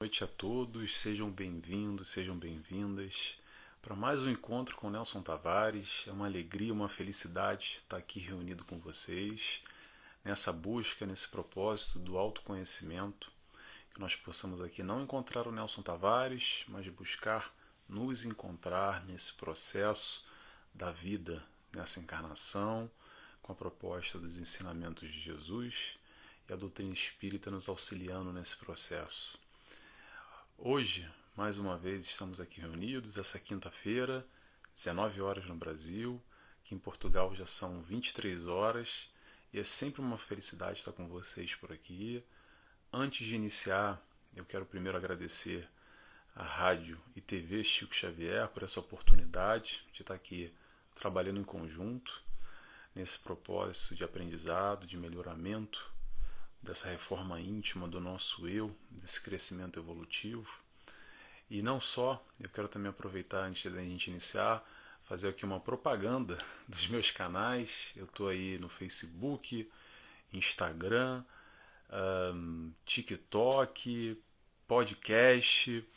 Boa noite a todos, sejam bem-vindos, sejam bem-vindas para mais um encontro com Nelson Tavares. É uma alegria, uma felicidade estar aqui reunido com vocês nessa busca, nesse propósito do autoconhecimento, que nós possamos aqui não encontrar o Nelson Tavares, mas buscar nos encontrar nesse processo da vida, nessa encarnação, com a proposta dos ensinamentos de Jesus e a doutrina espírita nos auxiliando nesse processo. Hoje, mais uma vez, estamos aqui reunidos, essa quinta-feira, 19 horas no Brasil, que em Portugal já são 23 horas, e é sempre uma felicidade estar com vocês por aqui. Antes de iniciar, eu quero primeiro agradecer à Rádio e TV Chico Xavier por essa oportunidade de estar aqui trabalhando em conjunto, nesse propósito de aprendizado, de melhoramento, dessa reforma íntima do nosso eu, desse crescimento evolutivo. E não só, eu quero também aproveitar antes da gente iniciar, fazer aqui uma propaganda dos meus canais. Eu estou aí no Facebook, Instagram, TikTok, podcast.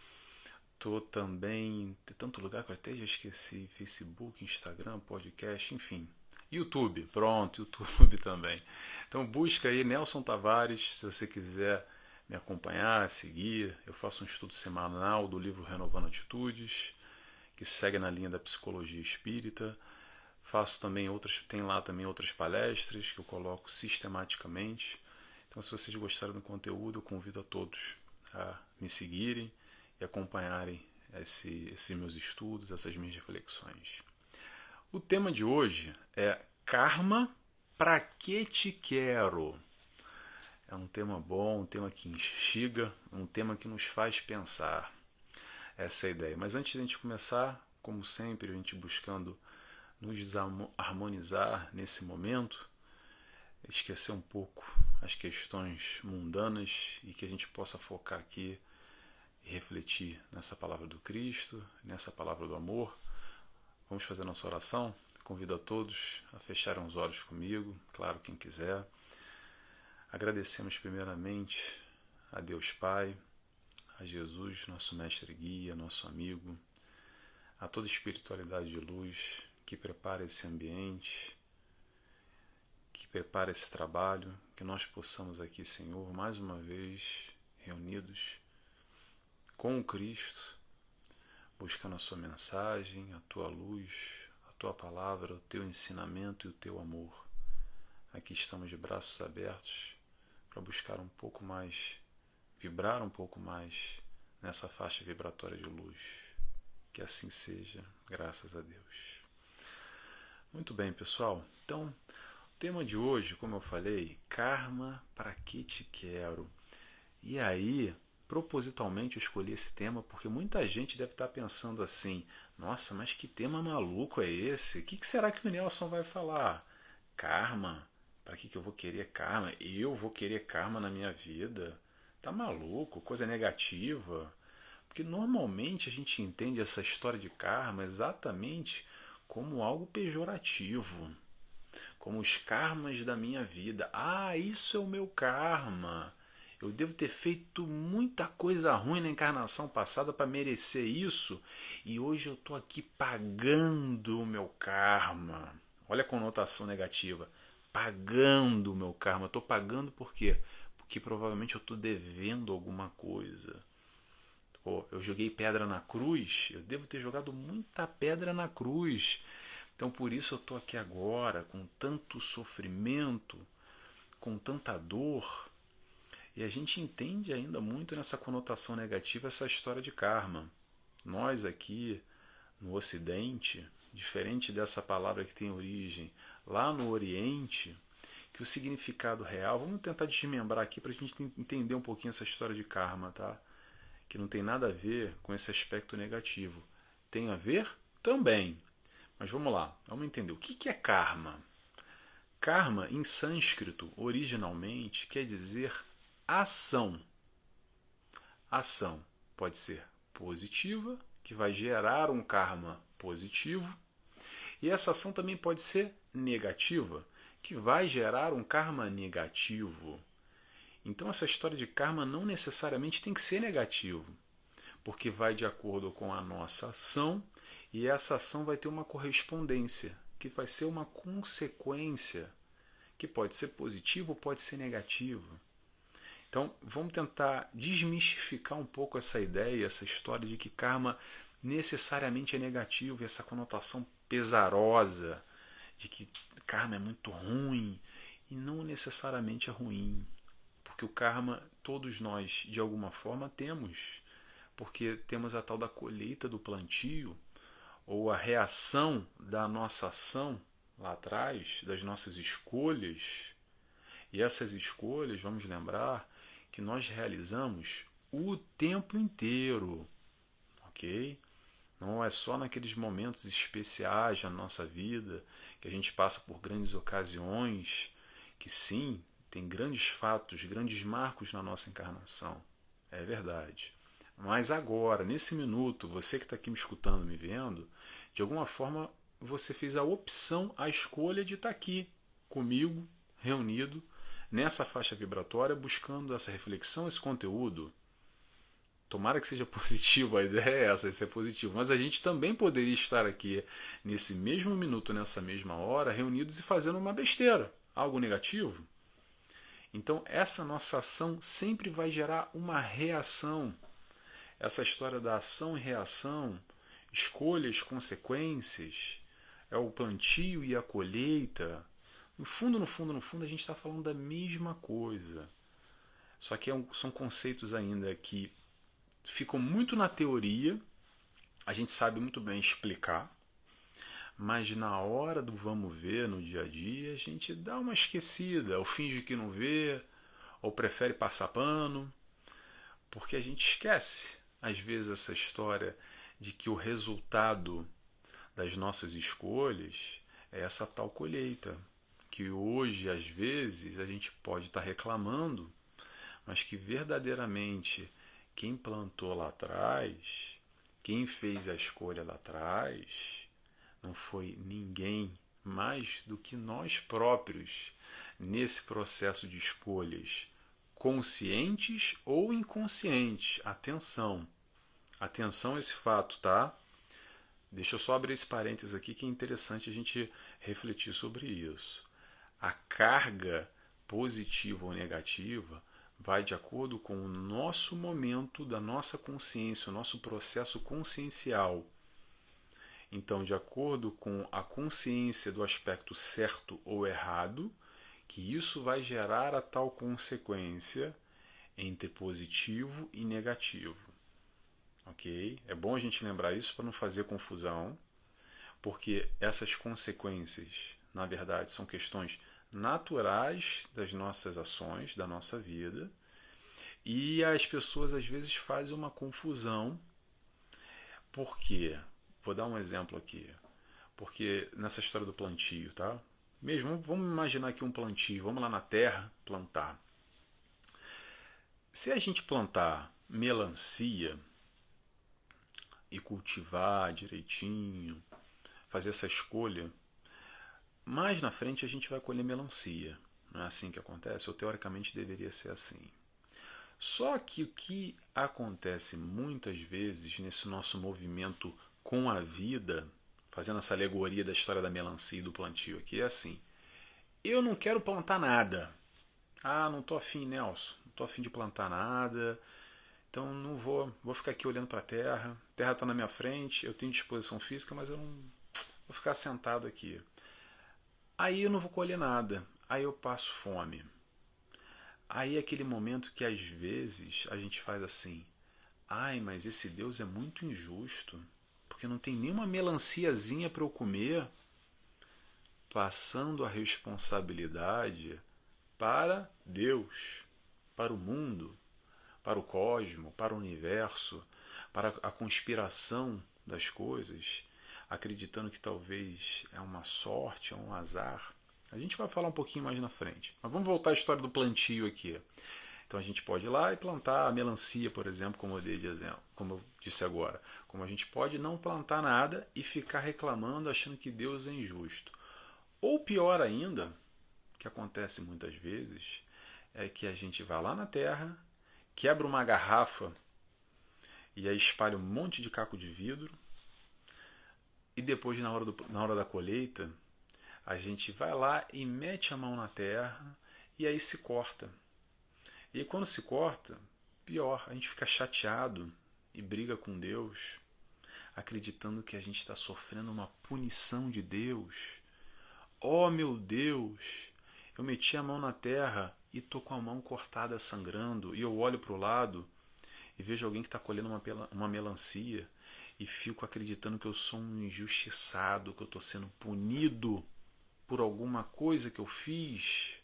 Estou também, tem tanto lugar que eu até já esqueci, Facebook, Instagram, podcast, enfim. YouTube, pronto, YouTube também. Então busca aí Nelson Tavares, se você quiser me acompanhar, seguir. Eu faço um estudo semanal do livro Renovando Atitudes, que segue na linha da psicologia espírita. Faço também tem lá também outras palestras que eu coloco sistematicamente. Então se vocês gostarem do conteúdo, eu convido a todos a me seguirem e acompanharem esses meus estudos, essas minhas reflexões. O tema de hoje é Karma, pra que te quero? É um tema bom, um tema que instiga, um tema que nos faz pensar. Essa é a ideia. Mas antes de a gente começar, como sempre, a gente buscando nos harmonizar nesse momento, esquecer um pouco as questões mundanas e que a gente possa focar aqui e refletir nessa palavra do Cristo, nessa palavra do amor. Vamos fazer nossa oração? Convido a todos a fecharem os olhos comigo, claro, quem quiser. Agradecemos primeiramente a Deus Pai, a Jesus, nosso mestre guia, nosso amigo, a toda espiritualidade de luz que prepara esse ambiente, que prepara esse trabalho, que nós possamos aqui, Senhor, mais uma vez reunidos com o Cristo, buscando a sua mensagem, a tua luz, a tua palavra, o teu ensinamento e o teu amor. Aqui estamos de braços abertos para buscar um pouco mais, vibrar um pouco mais nessa faixa vibratória de luz. Que assim seja, graças a Deus. Muito bem, pessoal. Então, o tema de hoje, como eu falei, Karma, pra que te quero? E aí, propositalmente eu escolhi esse tema porque muita gente deve estar pensando assim: nossa, mas que tema maluco é esse? O que será que o Nelson vai falar? Karma? Para que eu vou querer karma? Eu vou querer karma na minha vida? Tá maluco? Coisa negativa? Porque normalmente a gente entende essa história de karma exatamente como algo pejorativo, como os karmas da minha vida. Ah, isso é o meu karma. Eu devo ter feito muita coisa ruim na encarnação passada para merecer isso, e hoje eu estou aqui pagando o meu karma. Olha a conotação negativa. Pagando o meu karma. Estou pagando por quê? Porque provavelmente eu estou devendo alguma coisa. Pô, eu joguei pedra na cruz, eu devo ter jogado muita pedra na cruz. Então por isso eu estou aqui agora, com tanto sofrimento, com tanta dor. E a gente entende ainda muito nessa conotação negativa essa história de karma. Nós aqui no Ocidente, diferente dessa palavra que tem origem lá no Oriente, que o significado real, vamos tentar desmembrar aqui para a gente entender um pouquinho essa história de karma, tá? Que não tem nada a ver com esse aspecto negativo. Tem a ver? Também. Mas vamos lá, vamos entender. O que é karma? Karma, em sânscrito, originalmente, quer dizer ação. Ação pode ser positiva, que vai gerar um karma positivo, e essa ação também pode ser negativa, que vai gerar um karma negativo. Então essa história de karma não necessariamente tem que ser negativo, porque vai de acordo com a nossa ação e essa ação vai ter uma correspondência, que vai ser uma consequência, que pode ser positiva ou pode ser negativa. Então vamos tentar desmistificar um pouco essa ideia, essa história de que karma necessariamente é negativo, e essa conotação pesarosa de que karma é muito ruim, e não necessariamente é ruim, porque o karma todos nós de alguma forma temos, porque temos a tal da colheita do plantio, ou a reação da nossa ação lá atrás, das nossas escolhas. E essas escolhas, vamos lembrar, que nós realizamos o tempo inteiro, ok? Não é só naqueles momentos especiais na nossa vida, que a gente passa por grandes ocasiões, que sim, tem grandes fatos, grandes marcos na nossa encarnação. É verdade. Mas agora, nesse minuto, você que está aqui me escutando, me vendo, de alguma forma você fez a opção, a escolha de estar aqui comigo, reunido, nessa faixa vibratória, buscando essa reflexão, esse conteúdo. Tomara que seja positivo, a ideia é essa, de ser positivo. Mas a gente também poderia estar aqui, nesse mesmo minuto, nessa mesma hora, reunidos e fazendo uma besteira, algo negativo. Então, essa nossa ação sempre vai gerar uma reação. Essa história da ação e reação, escolhas, consequências, é o plantio e a colheita. No fundo, no fundo, no fundo, a gente está falando da mesma coisa. Só que são conceitos ainda que ficam muito na teoria, a gente sabe muito bem explicar, mas na hora do vamos ver, no dia a dia, a gente dá uma esquecida, ou finge que não vê, ou prefere passar pano, porque a gente esquece, às vezes, essa história de que o resultado das nossas escolhas é essa tal colheita, que hoje, às vezes, a gente pode estar reclamando, mas que verdadeiramente quem plantou lá atrás, quem fez a escolha lá atrás, não foi ninguém mais do que nós próprios nesse processo de escolhas conscientes ou inconscientes. Atenção, atenção a esse fato, tá? Deixa eu só abrir esse parênteses aqui que é interessante a gente refletir sobre isso. A carga positiva ou negativa vai de acordo com o nosso momento da nossa consciência, o nosso processo consciencial. Então, de acordo com a consciência do aspecto certo ou errado, que isso vai gerar a tal consequência entre positivo e negativo. Ok? É bom a gente lembrar isso para não fazer confusão, porque essas consequências, na verdade, são questões naturais das nossas ações, da nossa vida, e as pessoas às vezes fazem uma confusão. Por quê? Vou dar um exemplo aqui. Porque nessa história do plantio, tá? Mesmo, vamos imaginar aqui um plantio, vamos lá na terra plantar. Se a gente plantar melancia e cultivar direitinho, fazer essa escolha, mais na frente a gente vai colher melancia. Não é assim que acontece? Ou teoricamente deveria ser assim. Só que o que acontece muitas vezes nesse nosso movimento com a vida, fazendo essa alegoria da história da melancia e do plantio aqui, é assim: eu não quero plantar nada. Ah, não tô afim, Nelson. Não tô afim de plantar nada. Então não vou ficar aqui olhando para a terra. A terra está na minha frente, eu tenho disposição física, mas eu não vou ficar sentado aqui. Aí eu não vou colher nada. Aí eu passo fome. Aí é aquele momento que às vezes a gente faz assim: ai, mas esse Deus é muito injusto, porque não tem nenhuma melanciazinha para eu comer. Passando a responsabilidade para Deus, para o mundo, para o cosmo, para o universo, para a conspiração das coisas, acreditando que talvez é uma sorte, é um azar. A gente vai falar um pouquinho mais na frente. Mas vamos voltar à história do plantio aqui. Então a gente pode ir lá e plantar a melancia, por exemplo, como eu dei de exemplo, como eu disse agora. Como a gente pode não plantar nada e ficar reclamando, achando que Deus é injusto. Ou pior ainda, que acontece muitas vezes, é que a gente vai lá na terra, quebra uma garrafa e aí espalha um monte de caco de vidro, e depois, na hora da colheita, a gente vai lá e mete a mão na terra e aí se corta. E aí, quando se corta, pior, a gente fica chateado e briga com Deus, acreditando que a gente está sofrendo uma punição de Deus. Oh meu Deus, eu meti a mão na terra e estou com a mão cortada sangrando, e eu olho para o lado e vejo alguém que está colhendo uma melancia e fico acreditando que eu sou um injustiçado, que eu estou sendo punido por alguma coisa que eu fiz.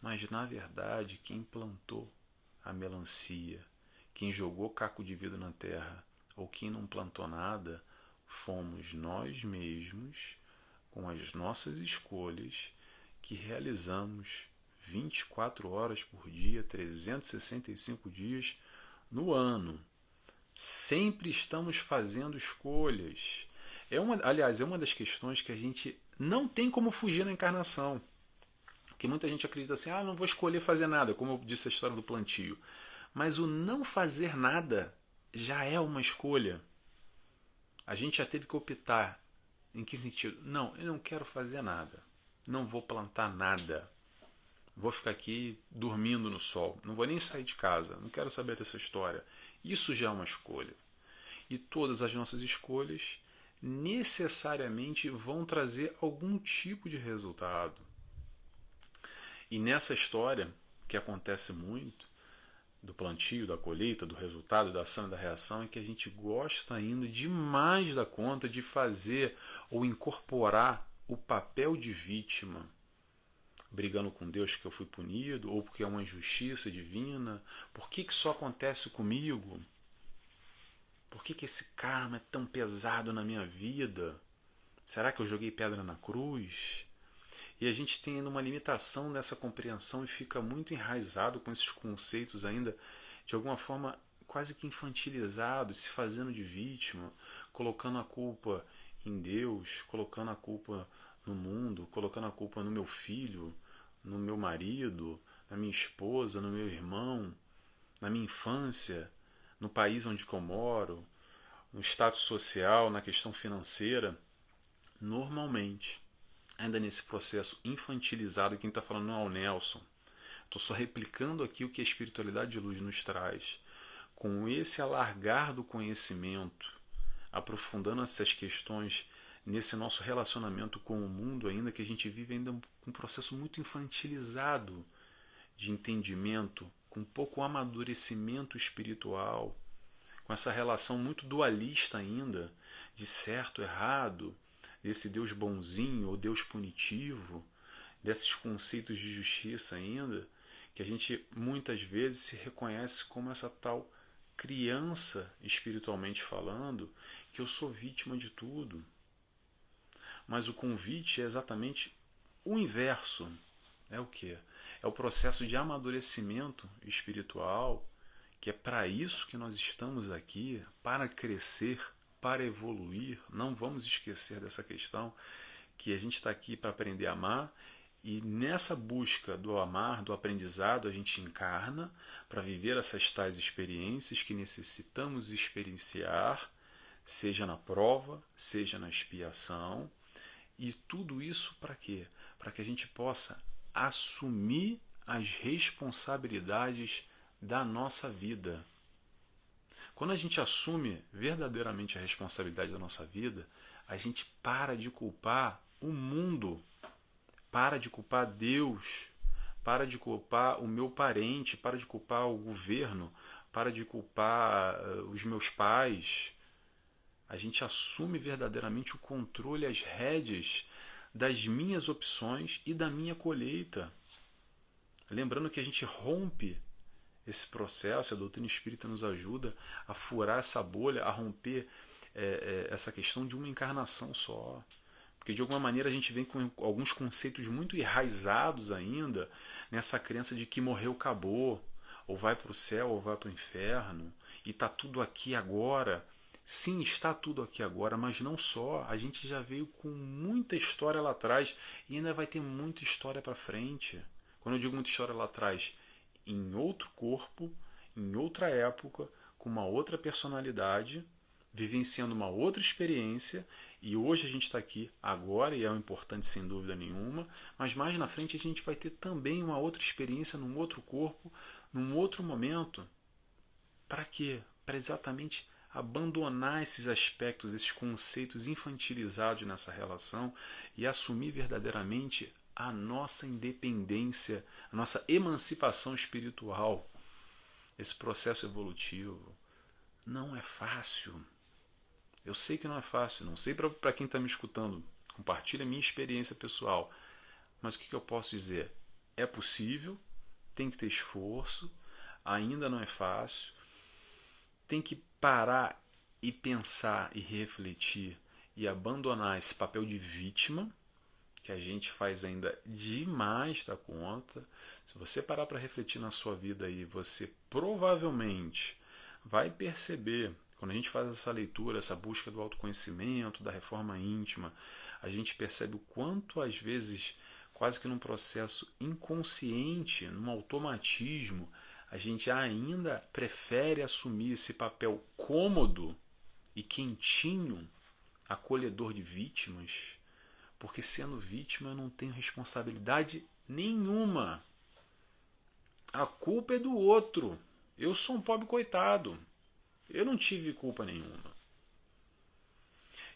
Mas na verdade, quem plantou a melancia, quem jogou caco de vidro na terra ou quem não plantou nada, fomos nós mesmos, com as nossas escolhas, que realizamos 24 horas por dia, 365 dias no ano. Sempre estamos fazendo escolhas. Aliás, é uma das questões que a gente não tem como fugir na encarnação. Porque muita gente acredita assim, não vou escolher fazer nada, como eu disse a história do plantio. Mas o não fazer nada já é uma escolha. A gente já teve que optar. Em que sentido? Não, eu não quero fazer nada. Não vou plantar nada. Vou ficar aqui dormindo no sol. Não vou nem sair de casa. Não quero saber dessa história. Isso já é uma escolha. E todas as nossas escolhas necessariamente vão trazer algum tipo de resultado. E nessa história, que acontece muito, do plantio, da colheita, do resultado, da ação e da reação, é que a gente gosta ainda demais da conta de fazer ou incorporar o papel de vítima, brigando com Deus que eu fui punido, ou porque é uma injustiça divina. Por que só acontece comigo? Por que esse karma é tão pesado na minha vida? Será que eu joguei pedra na cruz? E a gente tem ainda uma limitação nessa compreensão e fica muito enraizado com esses conceitos ainda, de alguma forma quase que infantilizados, se fazendo de vítima, colocando a culpa em Deus, colocando a culpa no mundo, colocando a culpa no meu filho, no meu marido, na minha esposa, no meu irmão, na minha infância, no país onde eu moro, no status social, na questão financeira. Normalmente, ainda nesse processo infantilizado, quem está falando não é o Nelson. Estou só replicando aqui o que a espiritualidade de luz nos traz. Com esse alargar do conhecimento, aprofundando essas questões nesse nosso relacionamento com o mundo, ainda que a gente vive ainda um processo muito infantilizado de entendimento, com pouco amadurecimento espiritual, com essa relação muito dualista ainda, de certo, errado, desse Deus bonzinho ou Deus punitivo, desses conceitos de justiça ainda, que a gente muitas vezes se reconhece como essa tal criança, espiritualmente falando, que eu sou vítima de tudo. Mas o convite é exatamente o inverso. É o quê? É o processo de amadurecimento espiritual, que é para isso que nós estamos aqui, para crescer, para evoluir. Não vamos esquecer dessa questão, que a gente está aqui para aprender a amar, e nessa busca do amar, do aprendizado, a gente encarna para viver essas tais experiências que necessitamos experienciar, seja na prova, seja na expiação. E tudo isso para quê? Para que a gente possa assumir as responsabilidades da nossa vida. Quando a gente assume verdadeiramente a responsabilidade da nossa vida, a gente para de culpar o mundo, para de culpar Deus, para de culpar o meu parente, para de culpar o governo, para de culpar os meus pais. A gente assume verdadeiramente o controle, as rédeas das minhas opções e da minha colheita. Lembrando que a gente rompe esse processo, a doutrina espírita nos ajuda a furar essa bolha, a romper essa questão de uma encarnação só. Porque de alguma maneira a gente vem com alguns conceitos muito enraizados ainda nessa crença de que morreu, acabou, ou vai para o céu ou vai para o inferno, e está tudo aqui agora. Sim, está tudo aqui agora, mas não só. A gente já veio com muita história lá atrás e ainda vai ter muita história para frente. Quando eu digo muita história lá atrás, em outro corpo, em outra época, com uma outra personalidade, vivenciando uma outra experiência, e hoje a gente está aqui agora, e é o importante sem dúvida nenhuma, mas mais na frente a gente vai ter também uma outra experiência num outro corpo, num outro momento. Para quê? Para exatamente abandonar esses aspectos, esses conceitos infantilizados nessa relação e assumir verdadeiramente a nossa independência, a nossa emancipação espiritual. Esse processo evolutivo não é fácil. Eu sei que não é fácil, não sei para quem está me escutando. Compartilha a minha experiência pessoal. Mas o que eu posso dizer? É possível, tem que ter esforço, ainda não é fácil. Tem que parar e pensar e refletir e abandonar esse papel de vítima, que a gente faz ainda demais da conta. Se você parar para refletir na sua vida aí, você provavelmente vai perceber, quando a gente faz essa leitura, essa busca do autoconhecimento, da reforma íntima, a gente percebe o quanto às vezes, quase que num processo inconsciente, num automatismo, a gente ainda prefere assumir esse papel cômodo e quentinho, acolhedor de vítimas, porque sendo vítima eu não tenho responsabilidade nenhuma. A culpa é do outro. Eu sou um pobre coitado. Eu não tive culpa nenhuma.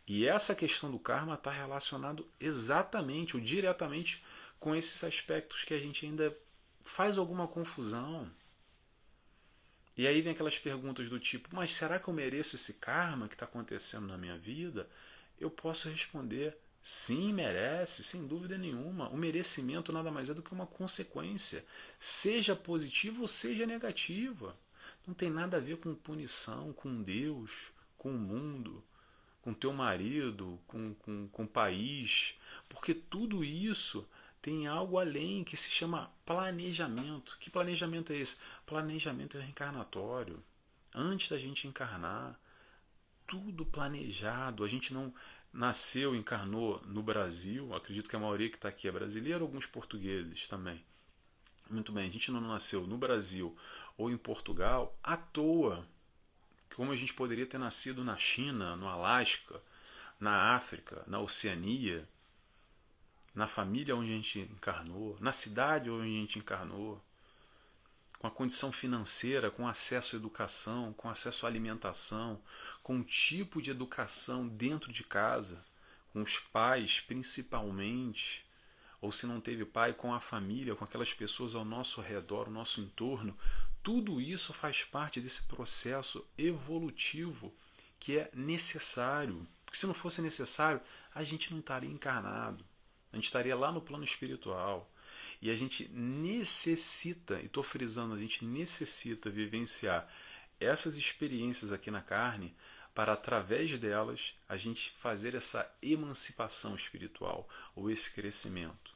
E essa questão do karma está relacionado exatamente ou diretamente com esses aspectos que a gente ainda faz alguma confusão. E aí vem aquelas perguntas do tipo, mas será que eu mereço esse karma que está acontecendo na minha vida? Eu posso responder, sim, merece, sem dúvida nenhuma. O merecimento nada mais é do que uma consequência, seja positiva ou seja negativa. Não tem nada a ver com punição, com Deus, com o mundo, com teu marido, com o país, porque tudo isso tem algo além que se chama planejamento. Que planejamento é esse? Planejamento reencarnatório. Antes da gente encarnar, tudo planejado. A gente não nasceu, encarnou no Brasil. Acredito que a maioria que está aqui é brasileira, alguns portugueses também. Muito bem, a gente não nasceu no Brasil ou em Portugal à toa. Como a gente poderia ter nascido na China, no Alasca, na África, na Oceania, na família onde a gente encarnou, na cidade onde a gente encarnou, com a condição financeira, com acesso à educação, com acesso à alimentação, com um tipo de educação dentro de casa, com os pais principalmente, ou se não teve pai, com a família, com aquelas pessoas ao nosso redor, ao nosso entorno. Tudo isso faz parte desse processo evolutivo que é necessário. Porque se não fosse necessário, a gente não estaria encarnado. A gente estaria lá no plano espiritual. E a gente necessita, e estou frisando, a gente necessita vivenciar essas experiências aqui na carne para, através delas, a gente fazer essa emancipação espiritual ou esse crescimento.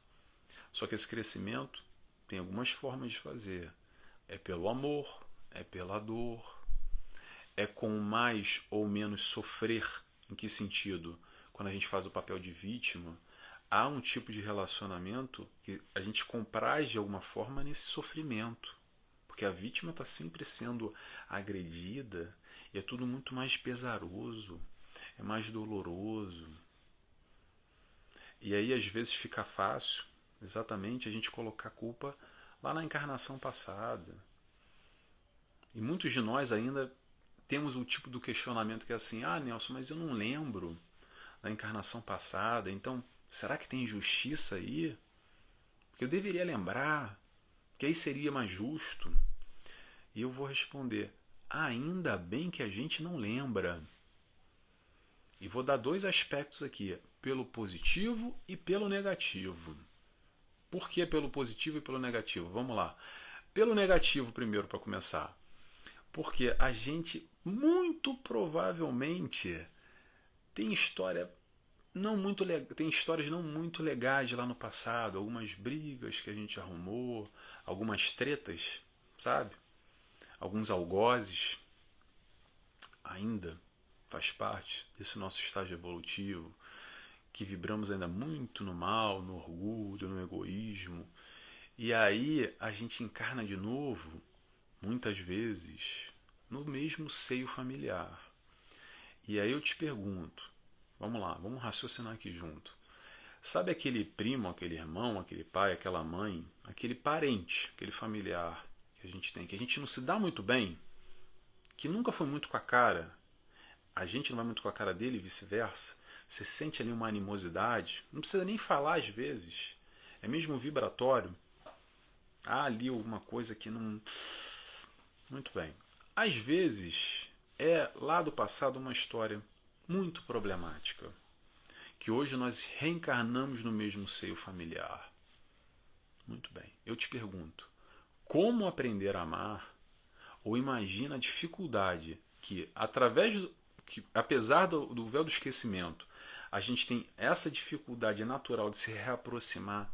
Só que esse crescimento tem algumas formas de fazer. É pelo amor, é pela dor, é com mais ou menos sofrer. Em que sentido? Quando a gente faz o papel de vítima, há um tipo de relacionamento que a gente compraz de alguma forma nesse sofrimento. Porque a vítima está sempre sendo agredida e é tudo muito mais pesaroso, é mais doloroso. E aí às vezes fica fácil, exatamente, a gente colocar a culpa lá na encarnação passada. E muitos de nós ainda temos o tipo do questionamento que é assim, ah, Nelson, mas eu não lembro da encarnação passada, então será que tem injustiça aí? Porque eu deveria lembrar, que aí seria mais justo. E eu vou responder, ainda bem que a gente não lembra. E vou dar dois aspectos aqui, pelo positivo e pelo negativo. Por que pelo positivo e pelo negativo? Vamos lá. Pelo negativo primeiro para começar. Porque a gente muito provavelmente tem histórias não muito legais lá no passado, algumas brigas que a gente arrumou, algumas tretas, sabe? Alguns algozes. Ainda faz parte desse nosso estágio evolutivo, que vibramos ainda muito no mal, no orgulho, no egoísmo. E aí a gente encarna de novo, muitas vezes, no mesmo seio familiar. E aí eu te pergunto, vamos lá, vamos raciocinar aqui junto. Sabe aquele primo, aquele irmão, aquele pai, aquela mãe, aquele parente, aquele familiar que a gente tem, que a gente não se dá muito bem, que nunca foi muito com a cara, a gente não vai muito com a cara dele e vice-versa? Você sente ali uma animosidade, não precisa nem falar às vezes, é mesmo vibratório. Há ali alguma coisa que não. Muito bem. Às vezes é lá do passado uma história muito problemática, que hoje nós reencarnamos no mesmo seio familiar. Muito bem. Eu te pergunto, como aprender a amar? Ou imagina a dificuldade que, apesar do véu do esquecimento, a gente tem essa dificuldade natural de se reaproximar,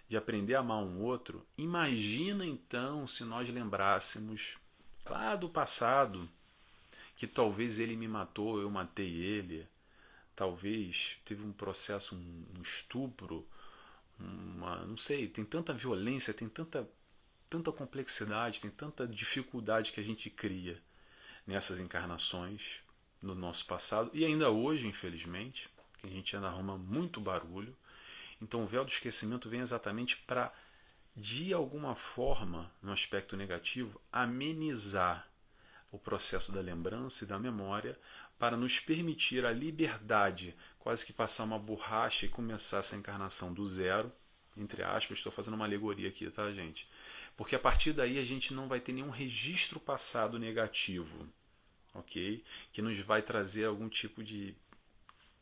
de aprender a amar um outro. Imagina então se nós lembrássemos lá do passado que talvez ele me matou, eu matei ele, talvez teve um processo, um estupro, não sei, tem tanta violência, tem tanta complexidade, tem tanta dificuldade que a gente cria nessas encarnações no nosso passado e ainda hoje, infelizmente, que a gente ainda arruma muito barulho. Então o véu do esquecimento vem exatamente para, de alguma forma, no aspecto negativo, amenizar o processo da lembrança e da memória para nos permitir a liberdade, quase que passar uma borracha e começar essa encarnação do zero, entre aspas, estou fazendo uma alegoria aqui, tá, gente? Porque a partir daí a gente não vai ter nenhum registro passado negativo, ok? Que nos vai trazer algum tipo de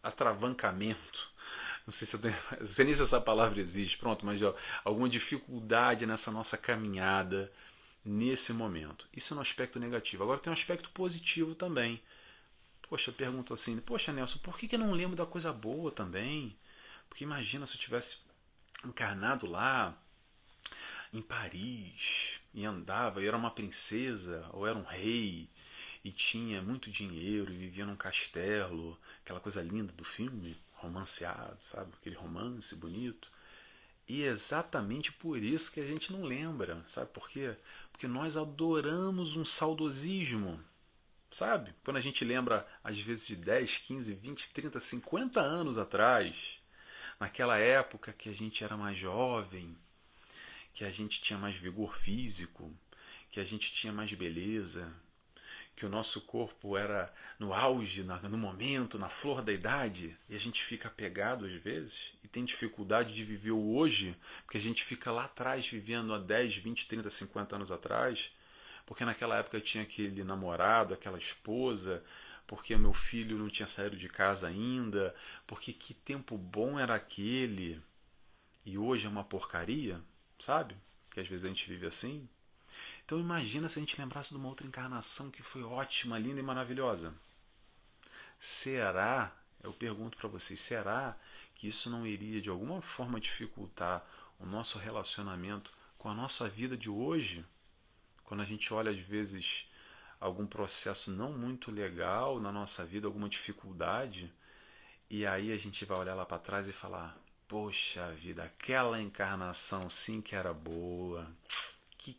atravancamento. Não sei se eu tenho, não sei nem se essa palavra existe, pronto, mas ó, alguma dificuldade nessa nossa caminhada nesse momento. Isso é um aspecto negativo. Agora tem um aspecto positivo também. Poxa, eu pergunto assim, poxa Nelson, por que eu não lembro da coisa boa também? Porque imagina se eu tivesse encarnado lá em Paris e andava, e era uma princesa ou era um rei e tinha muito dinheiro e vivia num castelo, aquela coisa linda do filme, romanceado, sabe? Aquele romance bonito. E é exatamente por isso que a gente não lembra, sabe por quê? Porque nós adoramos um saudosismo, sabe? Quando a gente lembra, às vezes, de 10, 15, 20, 30, 50 anos atrás, naquela época que a gente era mais jovem, que a gente tinha mais vigor físico, que a gente tinha mais beleza, que o nosso corpo era no auge, no momento, na flor da idade, e a gente fica apegado às vezes e tem dificuldade de viver o hoje, porque a gente fica lá atrás vivendo há 10, 20, 30, 50 anos atrás, porque naquela época eu tinha aquele namorado, aquela esposa, porque meu filho não tinha saído de casa ainda, porque que tempo bom era aquele e hoje é uma porcaria, sabe? Que às vezes a gente vive assim. Então imagina se a gente lembrasse de uma outra encarnação que foi ótima, linda e maravilhosa. Será, eu pergunto para vocês, será que isso não iria de alguma forma dificultar o nosso relacionamento com a nossa vida de hoje? Quando a gente olha às vezes algum processo não muito legal na nossa vida, alguma dificuldade, e aí a gente vai olhar lá para trás e falar: poxa vida, aquela encarnação sim que era boa.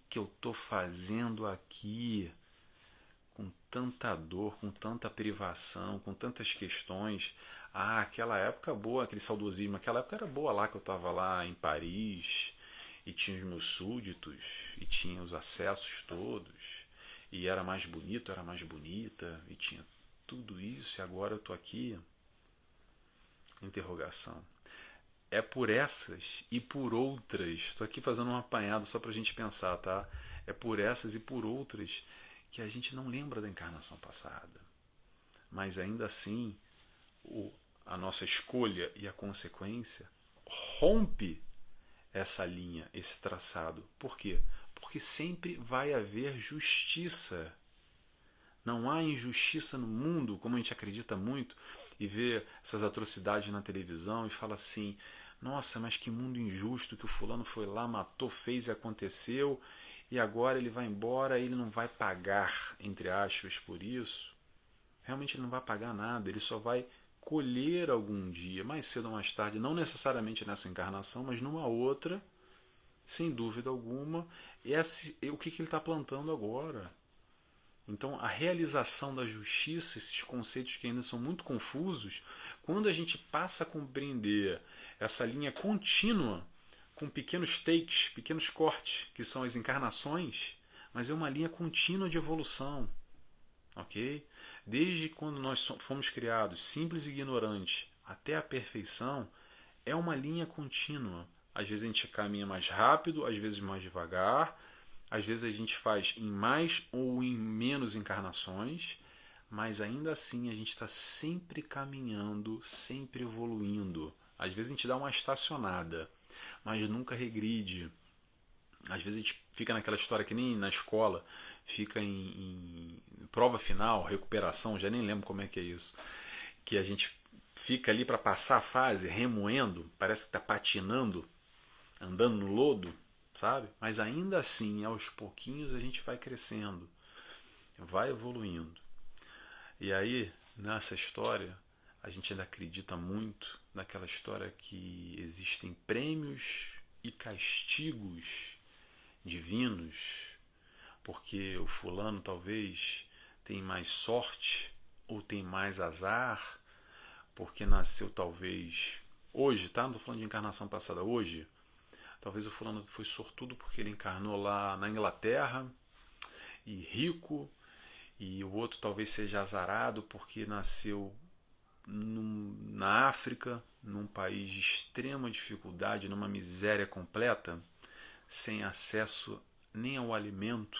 Que eu estou fazendo aqui com tanta dor, com tanta privação, com tantas questões? Ah, aquela época boa, aquele saudosismo, aquela época era boa lá que eu estava lá em Paris e tinha os meus súditos e tinha os acessos todos e era mais bonito, era mais bonita e tinha tudo isso e agora eu estou aqui? Interrogação. É por essas e por outras, estou aqui fazendo um apanhado só para a gente pensar, tá? É por essas e por outras que a gente não lembra da encarnação passada. Mas ainda assim, a nossa escolha e a consequência rompe essa linha, esse traçado. Por quê? Porque sempre vai haver justiça. Não há injustiça no mundo, como a gente acredita muito, e vê essas atrocidades na televisão e fala assim: nossa, mas que mundo injusto, que o fulano foi lá, matou, fez e aconteceu, e agora ele vai embora e ele não vai pagar, entre aspas, por isso. Realmente ele não vai pagar nada, ele só vai colher algum dia, mais cedo ou mais tarde, não necessariamente nessa encarnação, mas numa outra, sem dúvida alguma, é o que ele está plantando agora. Então, a realização da justiça, esses conceitos que ainda são muito confusos, quando a gente passa a compreender essa linha contínua, com pequenos takes, pequenos cortes, que são as encarnações, mas é uma linha contínua de evolução, ok? Desde quando nós fomos criados simples e ignorantes até a perfeição, é uma linha contínua. Às vezes a gente caminha mais rápido, às vezes mais devagar, às vezes a gente faz em mais ou em menos encarnações, mas ainda assim a gente está sempre caminhando, sempre evoluindo. Às vezes a gente dá uma estacionada, mas nunca regride. Às vezes a gente fica naquela história que nem na escola, fica em prova final, recuperação, já nem lembro como é que é isso, que a gente fica ali para passar a fase, remoendo, parece que está patinando, andando no lodo, sabe? Mas ainda assim, aos pouquinhos a gente vai crescendo, vai evoluindo. E aí, nessa história, a gente ainda acredita muito naquela história que existem prêmios e castigos divinos, porque o fulano talvez tem mais sorte ou tem mais azar, porque nasceu talvez hoje, tá? Não estou falando de encarnação passada, hoje. Talvez o fulano foi sortudo porque ele encarnou lá na Inglaterra e rico, e o outro talvez seja azarado porque nasceu na África, num país de extrema dificuldade, numa miséria completa, sem acesso nem ao alimento.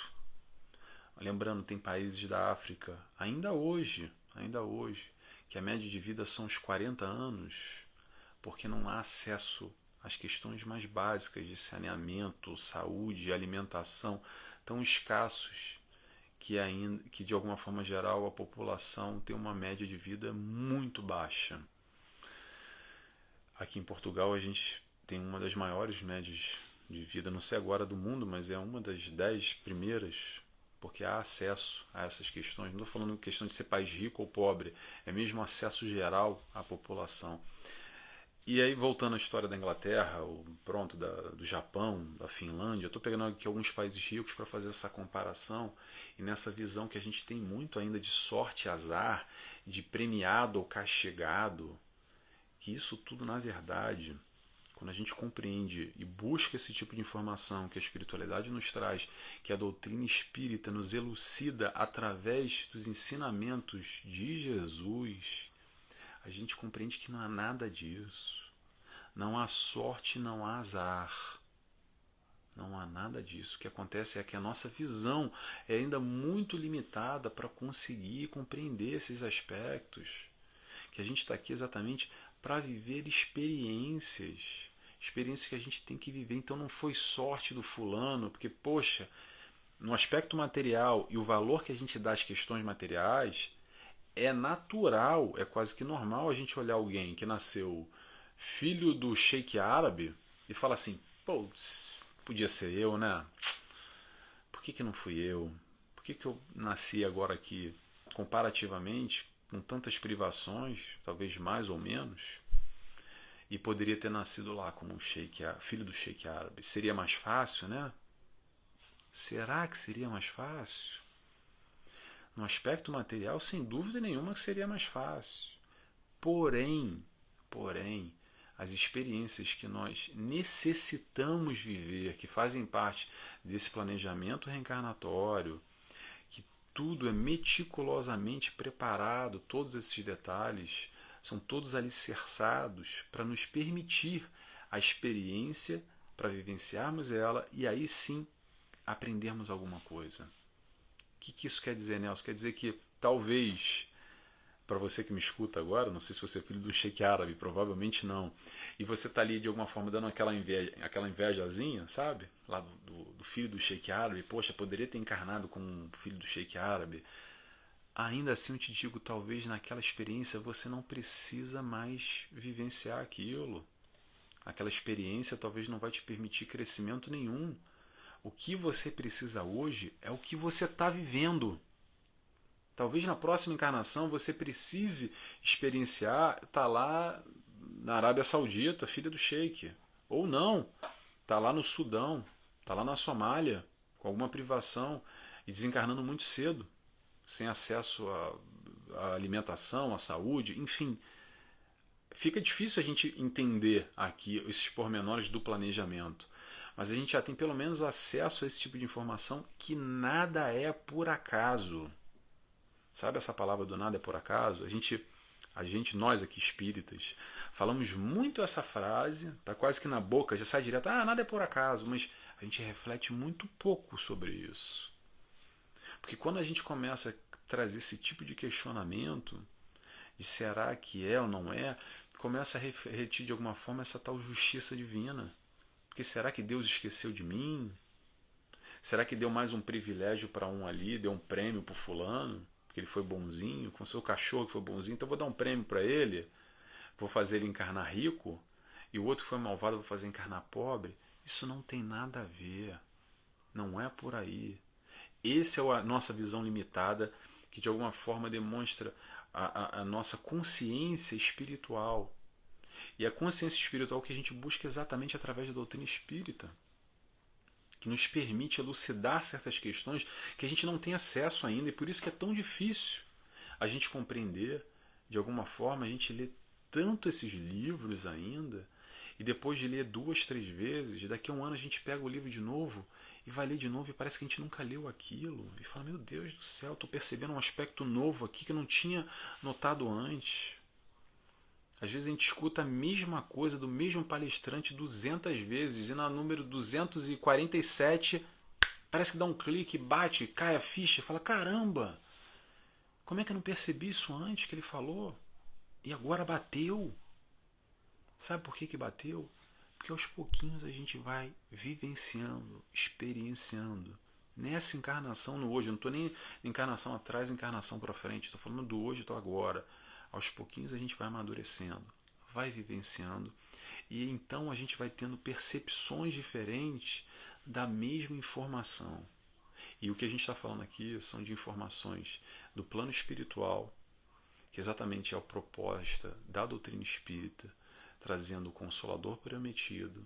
Lembrando, tem países da África, ainda hoje, que a média de vida são os 40 anos, porque não há acesso às questões mais básicas de saneamento, saúde, alimentação, tão escassos que de alguma forma geral a população tem uma média de vida muito baixa. Aqui em Portugal a gente tem uma das maiores médias de vida, não sei agora do mundo, mas é uma das 10 primeiras, porque há acesso a essas questões. Não estou falando questão de ser país rico ou pobre, é mesmo acesso geral à população. E aí, voltando à história da Inglaterra, do Japão, da Finlândia, eu estou pegando aqui alguns países ricos para fazer essa comparação e nessa visão que a gente tem muito ainda de sorte e azar, de premiado ou castigado, que isso tudo, na verdade, quando a gente compreende e busca esse tipo de informação que a espiritualidade nos traz, que a doutrina espírita nos elucida através dos ensinamentos de Jesus, a gente compreende que não há nada disso. Não há sorte, não há azar. Não há nada disso. O que acontece é que a nossa visão é ainda muito limitada para conseguir compreender esses aspectos. Que a gente está aqui exatamente para viver experiências. Experiências que a gente tem que viver. Então não foi sorte do fulano, porque, poxa, no aspecto material e o valor que a gente dá às questões materiais, é natural, é quase que normal a gente olhar alguém que nasceu filho do sheik árabe e falar assim, pô, podia ser eu, né? Por que não fui eu? Por que eu nasci agora aqui, comparativamente, com tantas privações, talvez mais ou menos, e poderia ter nascido lá como filho do sheik árabe? Seria mais fácil, né? Será que seria mais fácil? No aspecto material, sem dúvida nenhuma que seria mais fácil. Porém, as experiências que nós necessitamos viver, que fazem parte desse planejamento reencarnatório, que tudo é meticulosamente preparado, todos esses detalhes são todos alicerçados para nos permitir a experiência, para vivenciarmos ela e aí sim aprendermos alguma coisa. O que isso quer dizer, Nelson? Quer dizer que talvez, para você que me escuta agora, não sei se você é filho do sheik árabe, provavelmente não, e você está ali de alguma forma dando aquela invejazinha, sabe? Lá do filho do sheik árabe, poxa, poderia ter encarnado como um filho do sheik árabe. Ainda assim eu te digo, talvez naquela experiência você não precisa mais vivenciar aquilo. Aquela experiência talvez não vai te permitir crescimento nenhum. O que você precisa hoje é o que você está vivendo. Talvez na próxima encarnação você precise experienciar, estar lá na Arábia Saudita, filha do sheik. Ou não. está lá no Sudão, está lá na Somália, com alguma privação e desencarnando muito cedo, sem acesso à alimentação, à saúde, enfim. Fica difícil a gente entender aqui esses pormenores do planejamento, mas a gente já tem pelo menos acesso a esse tipo de informação que nada é por acaso. Sabe essa palavra do nada é por acaso? Nós aqui espíritas, falamos muito essa frase, tá quase que na boca, já sai direto, nada é por acaso, mas a gente reflete muito pouco sobre isso. Porque quando a gente começa a trazer esse tipo de questionamento, de será que é ou não é, começa a refletir de alguma forma essa tal justiça divina. Porque será que Deus esqueceu de mim? Será que deu mais um privilégio para um ali, deu um prêmio para o fulano, porque ele foi bonzinho, com o seu cachorro que foi bonzinho, então eu vou dar um prêmio para ele, vou fazer ele encarnar rico, e o outro que foi malvado vou fazer encarnar pobre? Isso não tem nada a ver. Não é por aí. Essa é a nossa visão limitada, que de alguma forma demonstra a nossa consciência espiritual. E a consciência espiritual que a gente busca exatamente através da doutrina espírita, que nos permite elucidar certas questões que a gente não tem acesso ainda, e por isso que é tão difícil a gente compreender. De alguma forma, a gente lê tanto esses livros ainda, e depois de ler 2, 3 vezes, daqui a um ano a gente pega o livro de novo e vai ler de novo e parece que a gente nunca leu aquilo. E fala, meu Deus do céu, estou percebendo um aspecto novo aqui que eu não tinha notado antes. Às vezes a gente escuta a mesma coisa do mesmo palestrante 200 vezes e na número 247 parece que dá um clique, bate, cai a ficha e fala, caramba, como é que eu não percebi isso antes que ele falou? E agora bateu. Sabe por que bateu? Porque aos pouquinhos a gente vai vivenciando, experienciando. Nessa encarnação, no hoje, eu não estou nem encarnação atrás, encarnação para frente, estou falando do hoje, do agora. Aos pouquinhos a gente vai amadurecendo, vai vivenciando, e então a gente vai tendo percepções diferentes da mesma informação. E o que a gente está falando aqui são de informações do plano espiritual, que exatamente é a proposta da doutrina espírita, trazendo o Consolador prometido,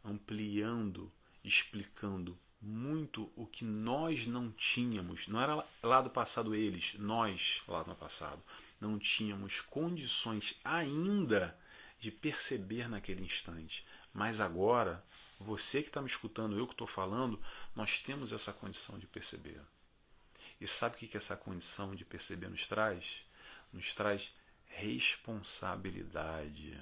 ampliando, explicando muito o que nós não tínhamos. Não era lá do passado eles, nós lá no passado não tínhamos condições ainda de perceber naquele instante. Mas agora, você que está me escutando, eu que estou falando, nós temos essa condição de perceber. E sabe o que essa condição de perceber nos traz? Nos traz responsabilidade.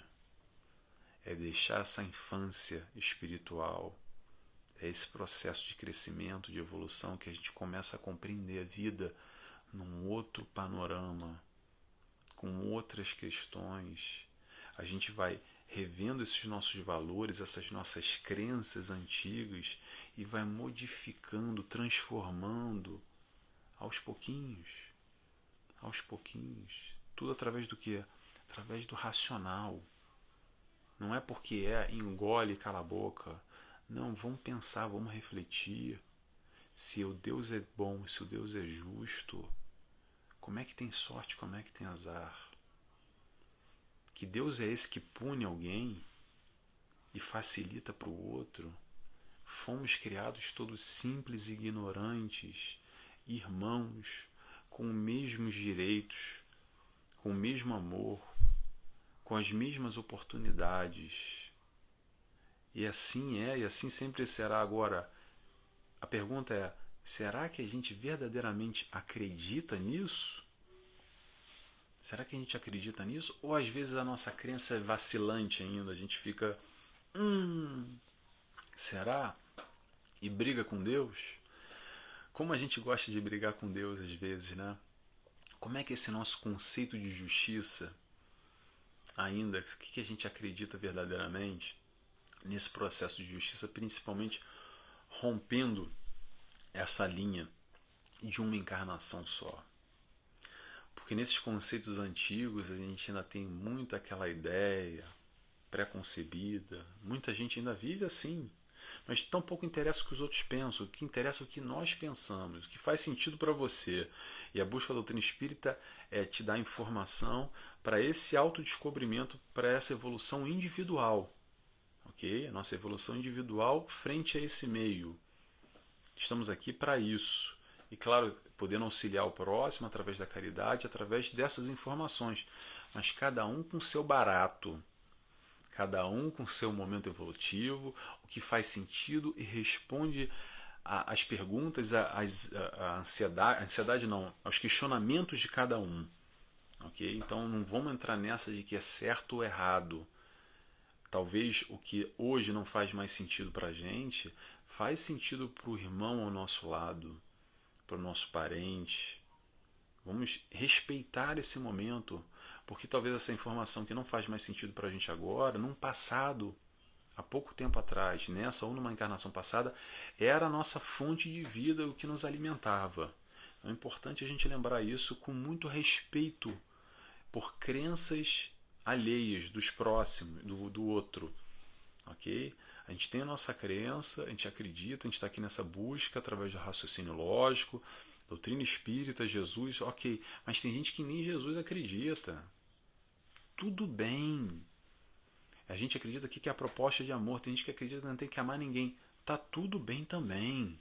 É deixar essa infância espiritual, é esse processo de crescimento, de evolução, que a gente começa a compreender a vida num outro panorama, com outras questões. A gente vai revendo esses nossos valores, essas nossas crenças antigas e vai modificando, transformando aos pouquinhos. Aos pouquinhos. Tudo através do quê? Através do racional. Não é porque engole e cala a boca. Não, vamos pensar, vamos refletir. Se o Deus é bom, se o Deus é justo, como é que tem sorte, como é que tem azar? Que Deus é esse que pune alguém e facilita para o outro? Fomos criados todos simples e ignorantes, irmãos, com os mesmos direitos, com o mesmo amor, com as mesmas oportunidades. E assim é, e assim sempre será. Agora, a pergunta é, será que a gente verdadeiramente acredita nisso? Será que a gente acredita nisso? Ou às vezes a nossa crença é vacilante ainda, a gente fica, será? E briga com Deus? Como a gente gosta de brigar com Deus às vezes, né? Como é que esse nosso conceito de justiça ainda, o que a gente acredita verdadeiramente nesse processo de justiça, principalmente rompendo essa linha de uma encarnação só? Porque nesses conceitos antigos a gente ainda tem muito aquela ideia pré-concebida, muita gente ainda vive assim, mas tão pouco interessa o que os outros pensam, o que interessa é o que nós pensamos, o que faz sentido para você. E a busca da doutrina espírita é te dar informação para esse autodescobrimento, para essa evolução individual. ok? A nossa evolução individual frente a esse meio. Estamos aqui para isso. E claro, podendo auxiliar o próximo através da caridade, através dessas informações. Mas cada um com seu barato. Cada um com seu momento evolutivo, o que faz sentido e responde às perguntas, à ansiedade não, aos questionamentos de cada um. Ok? Então não vamos entrar nessa de que é certo ou errado. Talvez o que hoje não faz mais sentido para a gente, faz sentido para o irmão ao nosso lado, para o nosso parente. Vamos respeitar esse momento, porque talvez essa informação que não faz mais sentido para a gente agora, num passado, há pouco tempo atrás, nessa ou numa encarnação passada, era a nossa fonte de vida, o que nos alimentava. Então é importante a gente lembrar isso com muito respeito por crenças alheias, dos próximos, do outro. Ok? A gente tem a nossa crença, a gente acredita, a gente está aqui nessa busca através do raciocínio lógico, doutrina espírita, Jesus, ok. Mas tem gente que nem Jesus acredita. Tudo bem. A gente acredita aqui que é a proposta de amor. Tem gente que acredita que não tem que amar ninguém. Tá tudo bem também.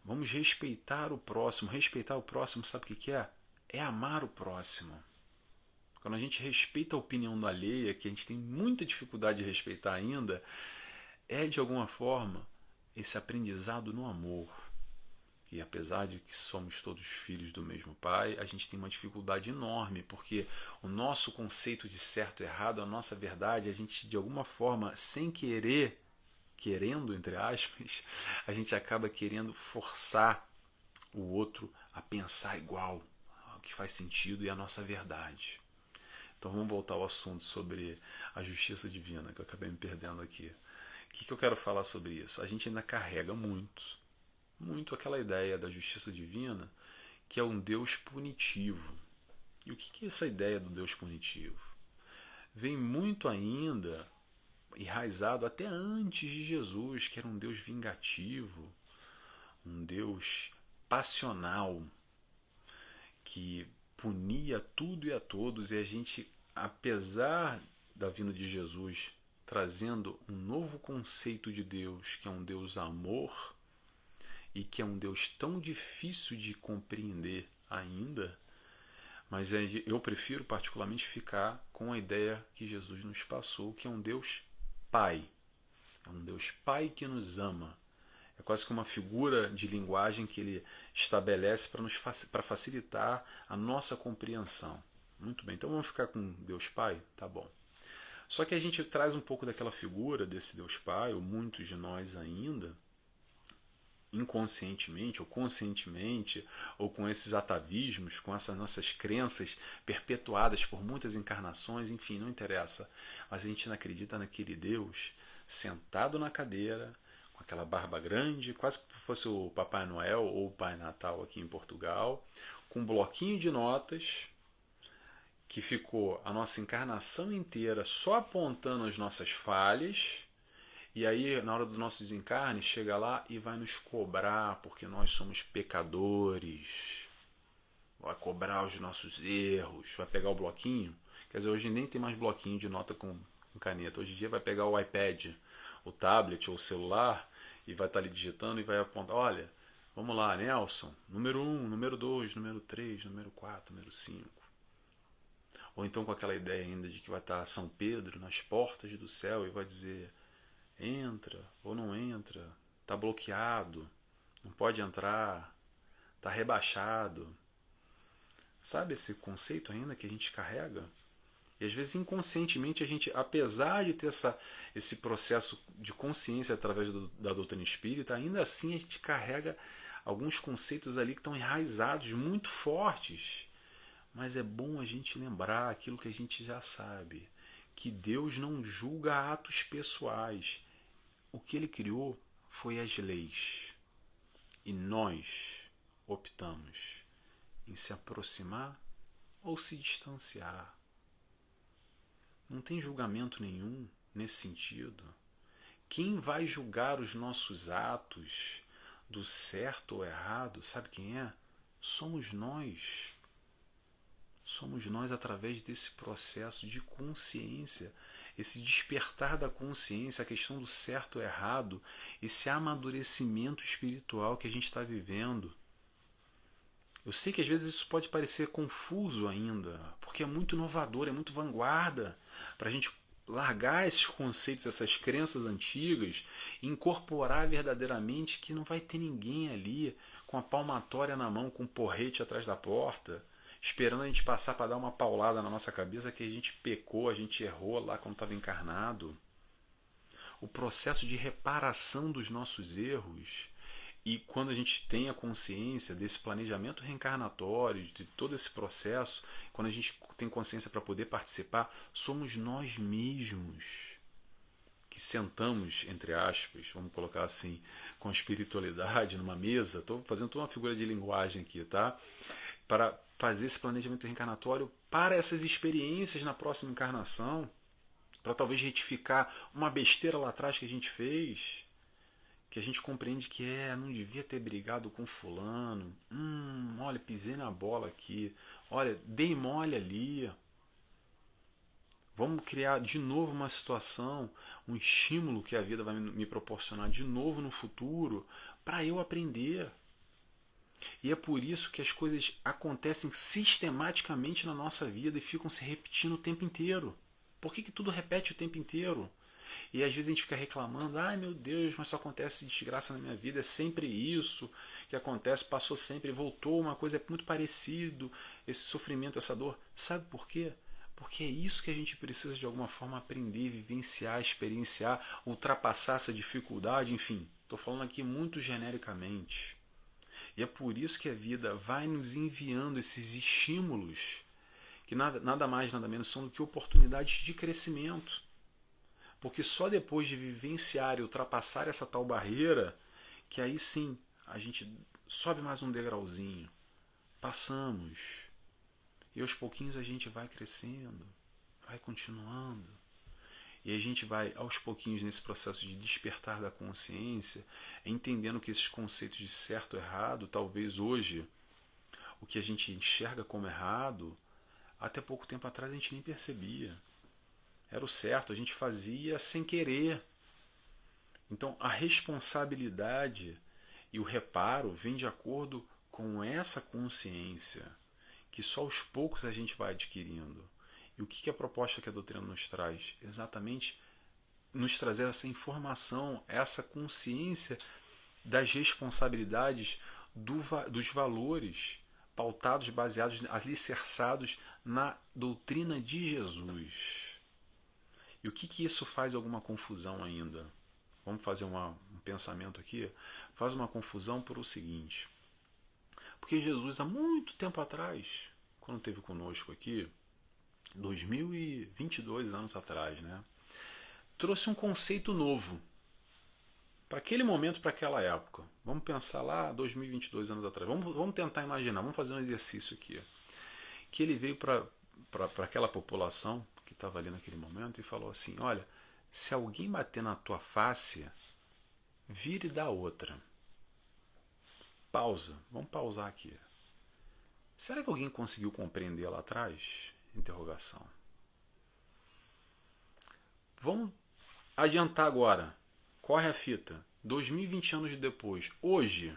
Vamos respeitar o próximo. Respeitar o próximo, sabe o que é? É amar o próximo. Quando a gente respeita a opinião do alheia, que a gente tem muita dificuldade de respeitar ainda, é de alguma forma esse aprendizado no amor. E apesar de que somos todos filhos do mesmo pai, a gente tem uma dificuldade enorme, porque o nosso conceito de certo e errado, a nossa verdade, a gente de alguma forma, sem querer, querendo, entre aspas, a gente acaba querendo forçar o outro a pensar igual, o que faz sentido e a nossa verdade. Então vamos voltar ao assunto sobre a justiça divina, que eu acabei me perdendo aqui. O que eu quero falar sobre isso? A gente ainda carrega muito aquela ideia da justiça divina, que é um Deus punitivo. E o que é essa ideia do Deus punitivo? Vem muito ainda enraizado até antes de Jesus, que era um Deus vingativo, um Deus passional, que punia tudo e a todos, e a gente, apesar da vinda de Jesus trazendo um novo conceito de Deus, que é um Deus amor, e que é um Deus tão difícil de compreender ainda, mas eu prefiro particularmente ficar com a ideia que Jesus nos passou, que é um Deus Pai. É um Deus Pai que nos ama. É quase que uma figura de linguagem que ele estabelece para facilitar a nossa compreensão. Muito bem, então vamos ficar com Deus Pai? Tá bom. Só que a gente traz um pouco daquela figura desse Deus Pai, ou muitos de nós ainda, inconscientemente ou conscientemente, ou com esses atavismos, com essas nossas crenças perpetuadas por muitas encarnações, enfim, não interessa. Mas a gente não acredita naquele Deus sentado na cadeira, com aquela barba grande, quase que fosse o Papai Noel ou o Pai Natal aqui em Portugal, com um bloquinho de notas, que ficou a nossa encarnação inteira só apontando as nossas falhas. E aí, na hora do nosso desencarne, chega lá e vai nos cobrar, porque nós somos pecadores. Vai cobrar os nossos erros, vai pegar o bloquinho. Quer dizer, hoje nem tem mais bloquinho de nota com caneta. Hoje em dia vai pegar o iPad, o tablet ou o celular e vai estar ali digitando e vai apontar, olha, vamos lá, Nelson, número 1, número 2, número 3, número 4, número 5. Ou então com aquela ideia ainda de que vai estar São Pedro nas portas do céu e vai dizer, entra ou não entra, está bloqueado, não pode entrar, está rebaixado. Sabe esse conceito ainda que a gente carrega? E às vezes inconscientemente a gente, apesar de ter esse processo de consciência através da doutrina espírita, ainda assim a gente carrega alguns conceitos ali que estão enraizados, muito fortes. Mas é bom a gente lembrar aquilo que a gente já sabe, que Deus não julga atos pessoais. O que ele criou foi as leis. E nós optamos em se aproximar ou se distanciar. Não tem julgamento nenhum nesse sentido. Quem vai julgar os nossos atos do certo ou errado, sabe quem é? Somos nós. Somos nós através desse processo de consciência. esse despertar da consciência, a questão do certo e errado, esse amadurecimento espiritual que a gente está vivendo. Eu sei que às vezes isso pode parecer confuso ainda, porque é muito inovador, é muito vanguarda, para a gente largar esses conceitos, essas crenças antigas e incorporar verdadeiramente que não vai ter ninguém ali com a palmatória na mão, com um porrete atrás da porta, esperando a gente passar para dar uma paulada na nossa cabeça que a gente pecou, a gente errou lá quando estava encarnado. O processo de reparação dos nossos erros, e quando a gente tem a consciência desse planejamento reencarnatório, de todo esse processo, quando a gente tem consciência para poder participar, somos nós mesmos que sentamos, entre aspas, vamos colocar assim, com a espiritualidade numa mesa. Estou fazendo toda uma figura de linguagem aqui, tá? Para fazer esse planejamento reencarnatório para essas experiências na próxima encarnação, para talvez retificar uma besteira lá atrás que a gente fez, que a gente compreende que não devia ter brigado com fulano, olha, pisei na bola aqui, olha, dei mole ali. Vamos criar de novo uma situação, um estímulo que a vida vai me proporcionar de novo no futuro para eu aprender. E é por isso que as coisas acontecem sistematicamente na nossa vida e ficam se repetindo o tempo inteiro. Por que tudo repete o tempo inteiro? E às vezes a gente fica reclamando, ai meu Deus, mas só acontece desgraça na minha vida, é sempre isso que acontece, passou sempre, voltou, uma coisa muito parecido, esse sofrimento, essa dor. Sabe por quê? Porque é isso que a gente precisa de alguma forma aprender, vivenciar, experienciar, ultrapassar essa dificuldade, enfim. Estou falando aqui muito genericamente. E é por isso que a vida vai nos enviando esses estímulos, que nada mais, nada menos são do que oportunidades de crescimento. Porque só depois de vivenciar e ultrapassar essa tal barreira, que aí sim a gente sobe mais um degrauzinho, passamos, e aos pouquinhos a gente vai crescendo, vai continuando, e a gente vai aos pouquinhos nesse processo de despertar da consciência, entendendo que esses conceitos de certo e errado, talvez hoje o que a gente enxerga como errado, até pouco tempo atrás a gente nem percebia. Era o certo, a gente fazia sem querer. Então a responsabilidade e o reparo vem de acordo com essa consciência que só aos poucos a gente vai adquirindo. E o que a proposta que a doutrina nos traz? Exatamente nos trazer essa informação, essa consciência das responsabilidades dos valores pautados, baseados, alicerçados na doutrina de Jesus. E o que isso faz alguma confusão ainda? Vamos fazer um pensamento aqui? Faz uma confusão por o seguinte. Porque Jesus, há muito tempo atrás, quando esteve conosco aqui, 2022 anos atrás, né, trouxe um conceito novo para aquele momento, para aquela época. Vamos pensar lá, 2022 anos atrás. Vamos tentar imaginar, vamos fazer um exercício aqui. Que ele veio para aquela população que estava ali naquele momento e falou assim, olha, se alguém bater na tua face, vire e dá outra. Pausa, vamos pausar aqui. Será que alguém conseguiu compreender lá atrás? Interrogação. Vamos adiantar agora. Corre a fita. 2020 anos depois. Hoje,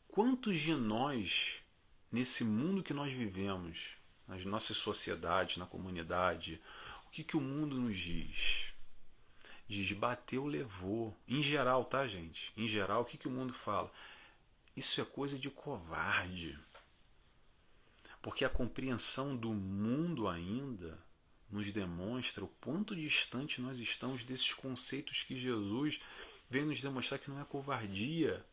quantos de nós, nesse mundo que nós vivemos, nas nossas sociedades, na comunidade, o que o mundo nos diz? Diz, bateu, levou. Em geral, tá, gente? Em geral, o que o mundo fala? Isso é coisa de covarde. Porque a compreensão do mundo ainda nos demonstra o quanto distante nós estamos desses conceitos que Jesus veio nos demonstrar que não é covardia.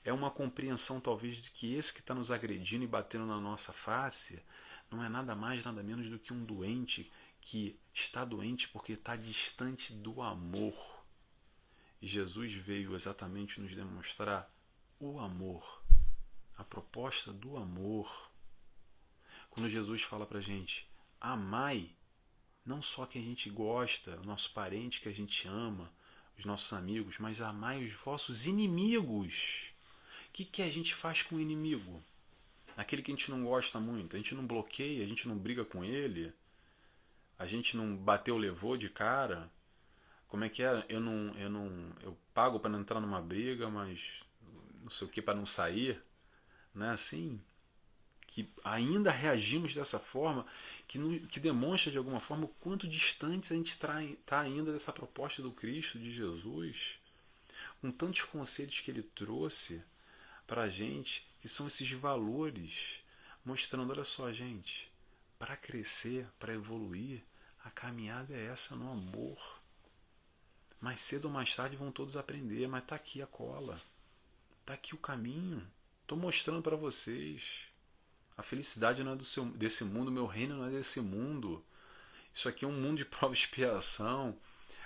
É uma compreensão talvez de que esse que está nos agredindo e batendo na nossa face não é nada mais, nada menos do que um doente que está doente porque está distante do amor. E Jesus veio exatamente nos demonstrar o amor, a proposta do amor. Quando Jesus fala pra gente, amai não só quem a gente gosta, o nosso parente que a gente ama, os nossos amigos, mas amai os vossos inimigos. O que a gente faz com o inimigo? Aquele que a gente não gosta muito, a gente não bloqueia, a gente não briga com ele, A gente não bateu, levou de cara. Como é que é? Eu pago para não entrar numa briga, mas não sei o que para não sair, né? Assim, que ainda reagimos dessa forma, que demonstra de alguma forma o quanto distantes a gente está ainda dessa proposta do Cristo, de Jesus, com tantos conceitos que ele trouxe para a gente, que são esses valores, mostrando, olha só, gente, para crescer, para evoluir, a caminhada é essa no amor. Mais cedo ou mais tarde vão todos aprender, mas está aqui a cola, está aqui o caminho. Estou mostrando para vocês. A felicidade não é desse mundo, meu reino não é desse mundo. Isso aqui é um mundo de prova e expiação,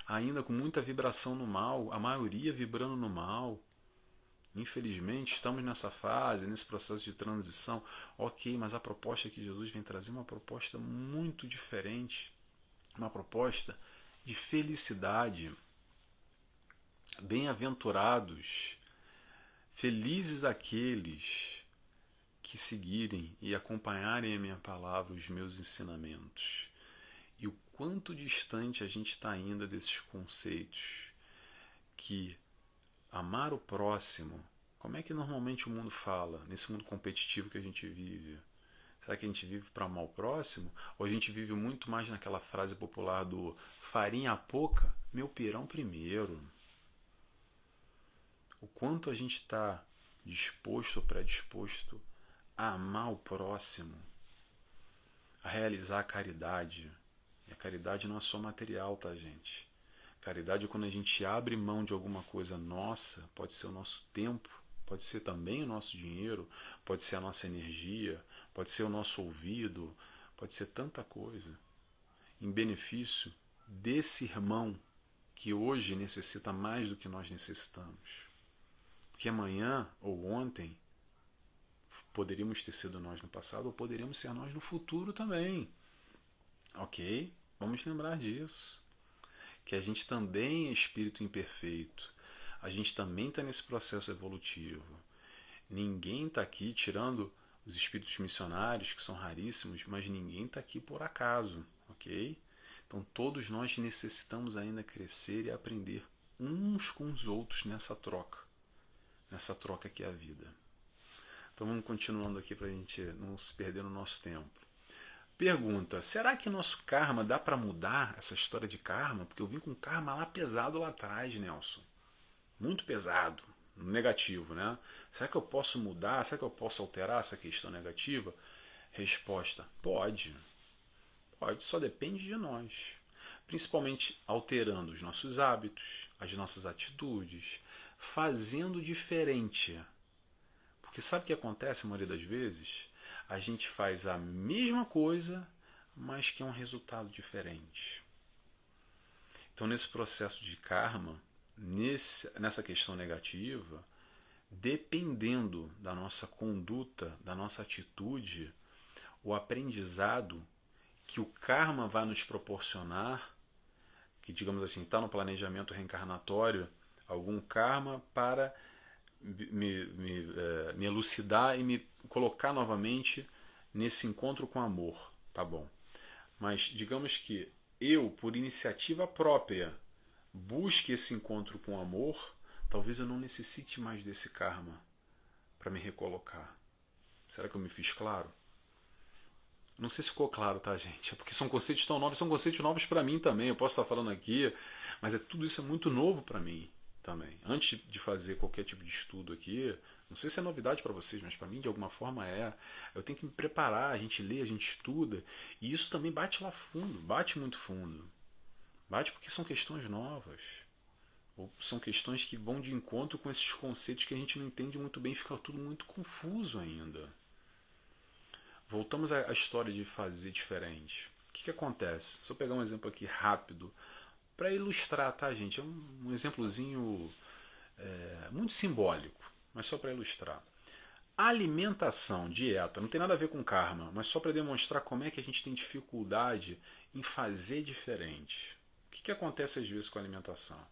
ainda com muita vibração no mal, a maioria vibrando no mal. Infelizmente, estamos nessa fase, nesse processo de transição. Ok, mas a proposta que Jesus vem trazer é uma proposta muito diferente. Uma proposta de felicidade. Bem-aventurados, felizes aqueles que seguirem e acompanharem a minha palavra, os meus ensinamentos. E o quanto distante a gente está ainda desses conceitos que amar o próximo, como é que normalmente o mundo fala, nesse mundo competitivo que a gente vive? Será que a gente vive para amar o próximo? Ou a gente vive muito mais naquela frase popular do farinha pouca, meu pirão primeiro? O quanto a gente está disposto ou predisposto a amar o próximo, a realizar a caridade. E a caridade não é só material, tá, gente? Caridade é quando a gente abre mão de alguma coisa nossa, pode ser o nosso tempo, pode ser também o nosso dinheiro, pode ser a nossa energia, pode ser o nosso ouvido, pode ser tanta coisa, em benefício desse irmão que hoje necessita mais do que nós necessitamos. Porque amanhã ou ontem poderíamos ter sido nós no passado ou poderíamos ser nós no futuro também. Ok? Vamos lembrar disso. Que a gente também é espírito imperfeito. A gente também está nesse processo evolutivo. Ninguém está aqui, tirando os espíritos missionários, que são raríssimos, mas ninguém está aqui por acaso. Ok? Então todos nós necessitamos ainda crescer e aprender uns com os outros nessa troca. Nessa troca que é a vida. Então vamos continuando aqui para a gente não se perder no nosso tempo. Pergunta, será que nosso karma dá para mudar essa história de karma? Porque eu vim com karma lá pesado lá atrás, Nelson. Muito pesado, negativo, né? Será que eu posso mudar? Será que eu posso alterar essa questão negativa? Resposta, pode. Pode, só depende de nós. Principalmente alterando os nossos hábitos, as nossas atitudes, fazendo diferente. Porque sabe o que acontece a maioria das vezes? A gente faz a mesma coisa, mas que é um resultado diferente. Então, nesse processo de karma, nessa questão negativa, dependendo da nossa conduta, da nossa atitude, o aprendizado que o karma vai nos proporcionar, que, digamos assim, está no planejamento reencarnatório, algum karma para me elucidar e me colocar novamente nesse encontro com amor, tá bom? Mas digamos que eu, por iniciativa própria, busque esse encontro com amor, talvez eu não necessite mais desse karma para me recolocar. Será que eu me fiz claro? Não sei se ficou claro, tá, gente? É porque são conceitos tão novos, são conceitos novos para mim também. Eu posso estar falando aqui, mas tudo isso é muito novo para mim também. Antes de fazer qualquer tipo de estudo aqui, não sei se é novidade para vocês, mas para mim de alguma forma é. Eu tenho que me preparar, a gente lê, a gente estuda, e isso também bate lá fundo, bate muito fundo. Bate porque são questões novas. Ou são questões que vão de encontro com esses conceitos que a gente não entende muito bem, fica tudo muito confuso ainda. Voltamos à história de fazer diferente. O que acontece? Só pegar um exemplo aqui rápido para ilustrar, tá, gente? É um exemplozinho muito simbólico, mas só para ilustrar. A alimentação, dieta, não tem nada a ver com karma, mas só para demonstrar como é que a gente tem dificuldade em fazer diferente. O que acontece às vezes com a alimentação?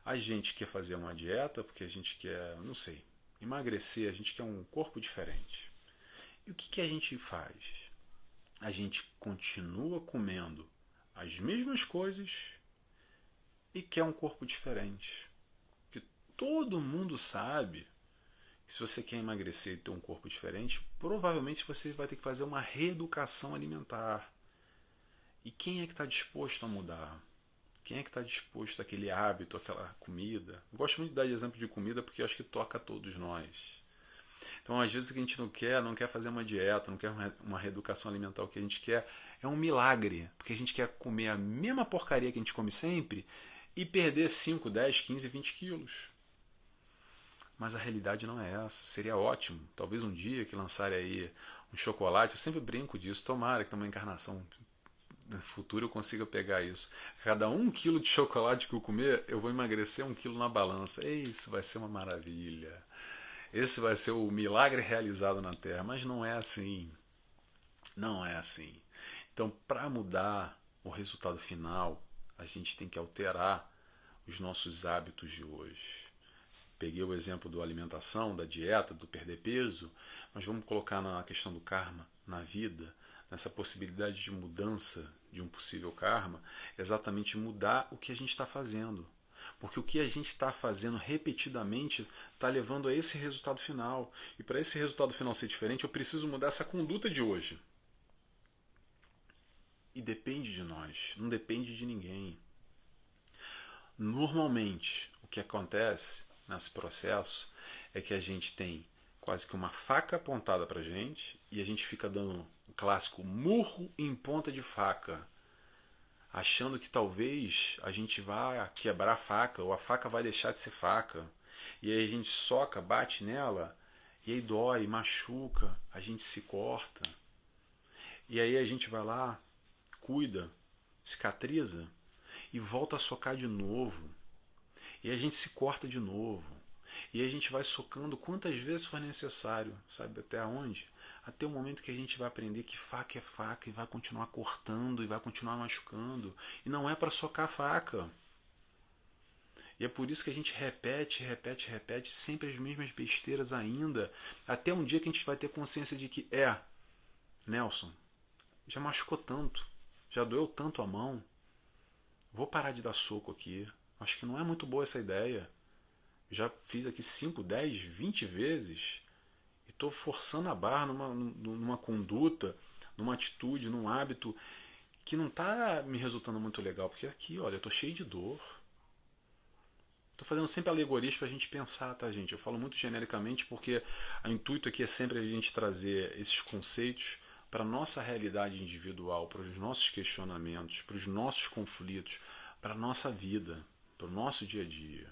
A gente quer fazer uma dieta porque a gente quer, não sei, emagrecer, a gente quer um corpo diferente. E o que a gente faz? A gente continua comendo as mesmas coisas e quer um corpo diferente. Porque todo mundo sabe que se você quer emagrecer e ter um corpo diferente, provavelmente você vai ter que fazer uma reeducação alimentar. E quem é que está disposto a mudar? Quem é que está disposto àquele hábito, àquela comida? Eu gosto muito de dar exemplo de comida porque eu acho que toca a todos nós. Então, às vezes, o que a gente não quer fazer uma dieta, não quer uma reeducação alimentar. O que a gente quer é um milagre. Porque a gente quer comer a mesma porcaria que a gente come sempre e perder 5, 10, 15, 20 quilos. Mas a realidade não é essa. Seria ótimo. Talvez um dia que lançarem aí um chocolate, eu sempre brinco disso. Tomara que numa encarnação futuro eu consiga pegar isso. Cada 1 quilo de chocolate que eu comer, eu vou emagrecer 1 quilo na balança. Isso vai ser uma maravilha. Esse vai ser o milagre realizado na Terra. Mas não é assim. Não é assim. Então, para mudar o resultado final, a gente tem que alterar os nossos hábitos de hoje. Peguei o exemplo da alimentação, da dieta, do perder peso, mas vamos colocar na questão do karma, na vida, nessa possibilidade de mudança de um possível karma, exatamente mudar o que a gente está fazendo. Porque o que a gente está fazendo repetidamente está levando a esse resultado final. E para esse resultado final ser diferente, eu preciso mudar essa conduta de hoje. E depende de nós, não depende de ninguém. Normalmente, o que acontece nesse processo é que a gente tem quase que uma faca apontada pra gente e a gente fica dando o clássico murro em ponta de faca, achando que talvez a gente vá quebrar a faca ou a faca vai deixar de ser faca. E aí a gente soca, bate nela e aí dói, machuca, a gente se corta. E aí a gente vai lá, cuida, cicatriza e volta a socar de novo. E a gente se corta de novo. E a gente vai socando quantas vezes for necessário. Sabe até onde? Até o momento que a gente vai aprender que faca é faca e vai continuar cortando e vai continuar machucando. E não é para socar a faca. E é por isso que a gente repete sempre as mesmas besteiras ainda. Até um dia que a gente vai ter consciência de que Nelson, já machucou tanto, já doeu tanto a mão, vou parar de dar soco aqui. Acho que não é muito boa essa ideia. Já fiz aqui 5, 10, 20 vezes e estou forçando a barra numa conduta, numa atitude, num hábito que não está me resultando muito legal. Porque aqui, olha, eu estou cheio de dor. Estou fazendo sempre alegorias para a gente pensar, tá, gente? Eu falo muito genericamente porque o intuito aqui é sempre a gente trazer esses conceitos para a nossa realidade individual, para os nossos questionamentos, para os nossos conflitos, para a nossa vida, para o nosso dia a dia.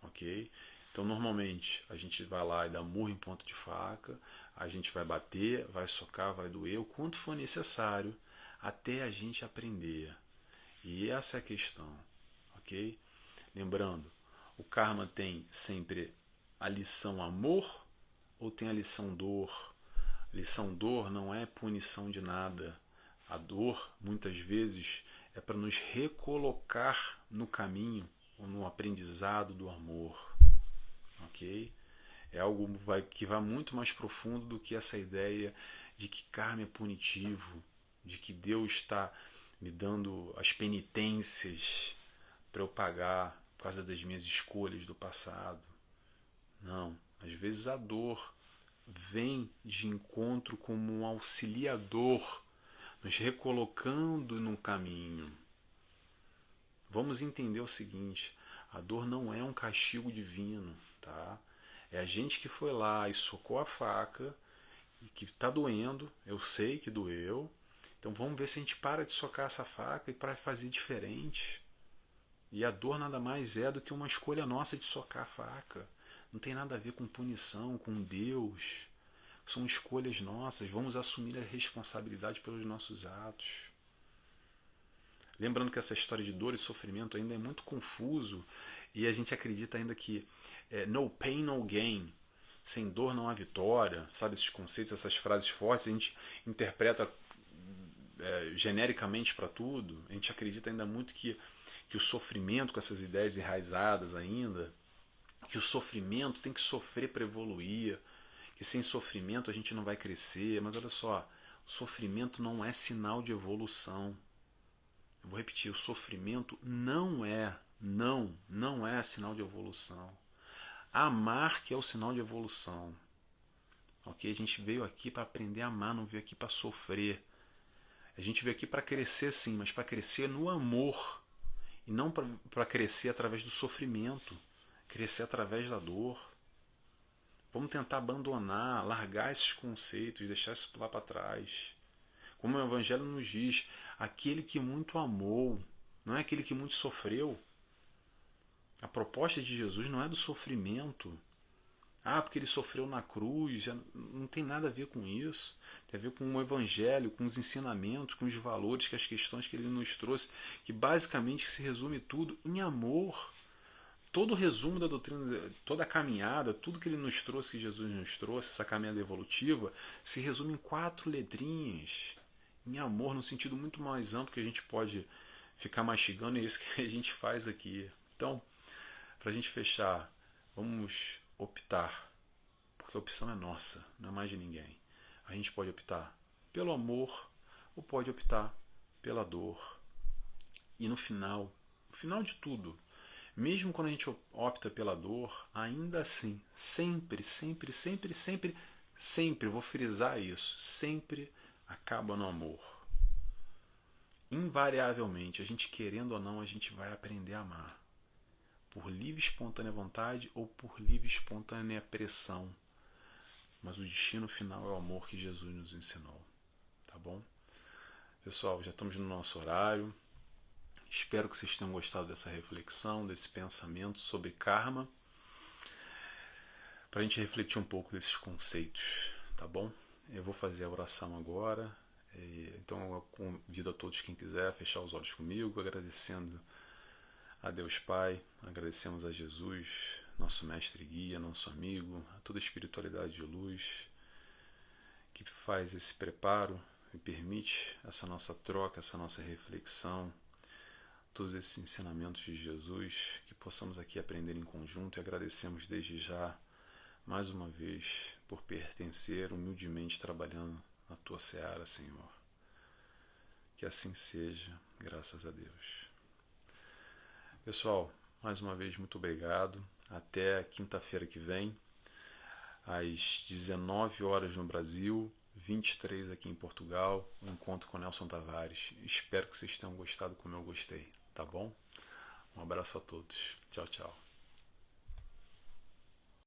Ok? Então, normalmente, a gente vai lá e dá murro em ponta de faca, a gente vai bater, vai socar, vai doer, o quanto for necessário, até a gente aprender. E essa é a questão. Ok? Lembrando, o karma tem sempre a lição amor ou tem a lição dor? Lição dor não é punição de nada. A dor, muitas vezes, é para nos recolocar no caminho ou no aprendizado do amor. Ok? É algo que vai muito mais profundo do que essa ideia de que karma é punitivo, de que Deus está me dando as penitências para eu pagar por causa das minhas escolhas do passado. Não. Às vezes a dor vem de encontro como um auxiliador, nos recolocando no caminho. Vamos entender o seguinte: a dor não é um castigo divino, tá? É a gente que foi lá e socou a faca e que está doendo, eu sei que doeu, então vamos ver se a gente para de socar essa faca e para fazer diferente. E a dor nada mais é do que uma escolha nossa de socar a faca. Não tem nada a ver com punição, com Deus. São escolhas nossas. Vamos assumir a responsabilidade pelos nossos atos. Lembrando que essa história de dor e sofrimento ainda é muito confuso e a gente acredita ainda que no pain, no gain. Sem dor não há vitória. Sabe, esses conceitos, essas frases fortes, a gente interpreta genericamente para tudo. A gente acredita ainda muito que o sofrimento, com essas ideias enraizadas ainda, que o sofrimento tem que sofrer para evoluir, que sem sofrimento a gente não vai crescer. Mas olha só, o sofrimento não é sinal de evolução. Eu vou repetir, o sofrimento não é sinal de evolução. Amar que é o sinal de evolução. Ok? A gente veio aqui para aprender a amar, não veio aqui para sofrer. A gente veio aqui para crescer sim, mas para crescer no amor. E não para crescer através do sofrimento. Crescer através da dor. Vamos tentar abandonar, largar esses conceitos, deixar isso lá para trás. Como o Evangelho nos diz, aquele que muito amou, não é aquele que muito sofreu. A proposta de Jesus não é do sofrimento. Ah, porque ele sofreu na cruz. Não tem nada a ver com isso. Tem a ver com o Evangelho, com os ensinamentos, com os valores, com as questões que ele nos trouxe, que basicamente se resume tudo em amor. Todo o resumo da doutrina, toda a caminhada, tudo que ele nos trouxe, que Jesus nos trouxe, essa caminhada evolutiva, se resume em 4 letrinhas. Em amor, no sentido muito mais amplo que a gente pode ficar mastigando, é isso que a gente faz aqui. Então, para a gente fechar, vamos optar, porque a opção é nossa, não é mais de ninguém. A gente pode optar pelo amor ou pode optar pela dor. E no final de tudo, mesmo quando a gente opta pela dor, ainda assim, sempre, vou frisar isso, sempre acaba no amor. Invariavelmente, a gente querendo ou não, a gente vai aprender a amar. Por livre e espontânea vontade ou por livre e espontânea pressão. Mas o destino final é o amor que Jesus nos ensinou. Tá bom? Pessoal, já estamos no nosso horário. Espero que vocês tenham gostado dessa reflexão, desse pensamento sobre karma, para a gente refletir um pouco desses conceitos, tá bom? Eu vou fazer a oração agora, então eu convido a todos quem quiser a fechar os olhos comigo, agradecendo a Deus Pai, agradecemos a Jesus, nosso mestre e guia, nosso amigo, a toda a espiritualidade de luz que faz esse preparo e permite essa nossa troca, essa nossa reflexão, todos esses ensinamentos de Jesus, que possamos aqui aprender em conjunto, e agradecemos desde já, mais uma vez, por pertencer humildemente trabalhando na Tua seara, Senhor. Que assim seja, graças a Deus. Pessoal, mais uma vez, muito obrigado. Até quinta-feira que vem, às 19 horas no Brasil, 23 aqui em Portugal, um encontro com Nelson Tavares. Espero que vocês tenham gostado como eu gostei, tá bom? Um abraço a todos. Tchau, tchau.